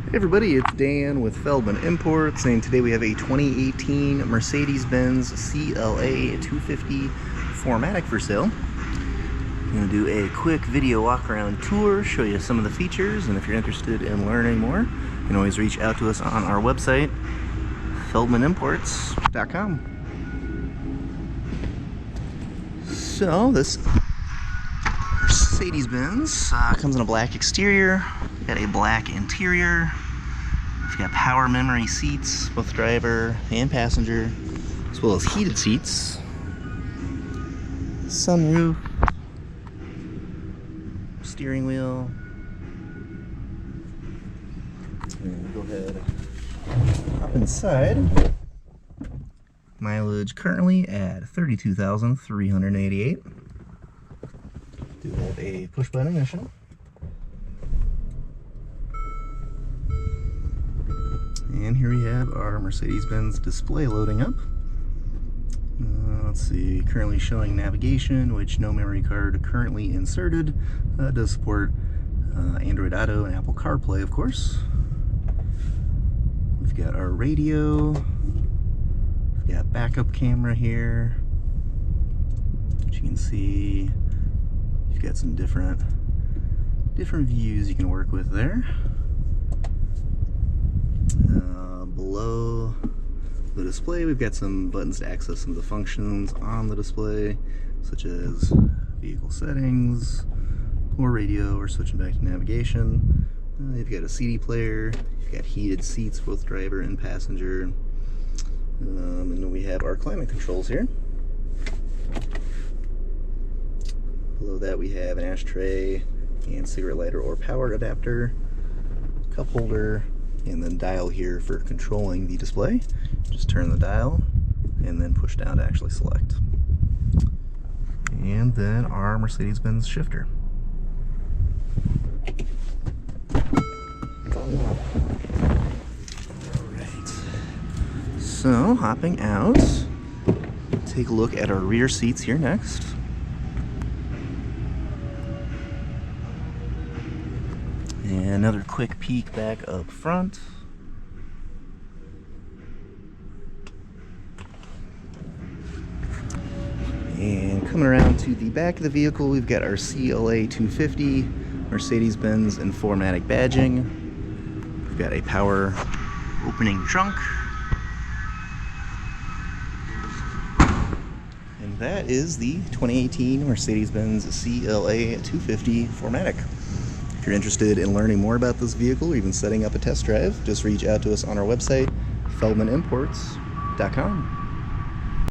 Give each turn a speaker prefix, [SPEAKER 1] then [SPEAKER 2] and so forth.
[SPEAKER 1] Hey everybody, it's Dan with Feldmann Imports, and today we have a 2018 Mercedes-Benz CLA 250 4MATIC for sale. I'm going to do a quick video walk around tour, show you some of the features, and if you're interested in learning more, you can always reach out to us on our website, feldmanimports.com. So this Mercedes-Benz comes in a black exterior, got a black interior. We've got power memory seats, both driver and passenger, as well as heated seats, sunroof, steering wheel. And go ahead, hop inside. Mileage currently at 32,388. Do have a push button ignition. And here we have our Mercedes-Benz display loading up. Let's see, currently showing navigation, which no memory card currently inserted. Does support Android Auto and Apple CarPlay, of course. We've got our radio. We've got backup camera here. As you can see, you've got some different views you can work with there. Below the display, we've got some buttons to access some of the functions on the display, such as vehicle settings, or radio, or switching back to navigation. You've got a CD player, you've got heated seats, both driver and passenger, and then we have our climate controls here. Below that we have an ashtray and cigarette lighter or power adapter, cup holder, and then dial here for controlling the display. Just turn the dial and then push down to actually select. And then our Mercedes-Benz shifter. Alright, so hopping out, take a look at our rear seats here next. And another quick peek back up front. And coming around to the back of the vehicle, we've got our CLA 250 Mercedes-Benz and 4MATIC badging. We've got a power opening trunk. And that is the 2018 Mercedes-Benz CLA 250 4MATIC. If you're interested in learning more about this vehicle or even setting up a test drive, just reach out to us on our website, feldmanimports.com.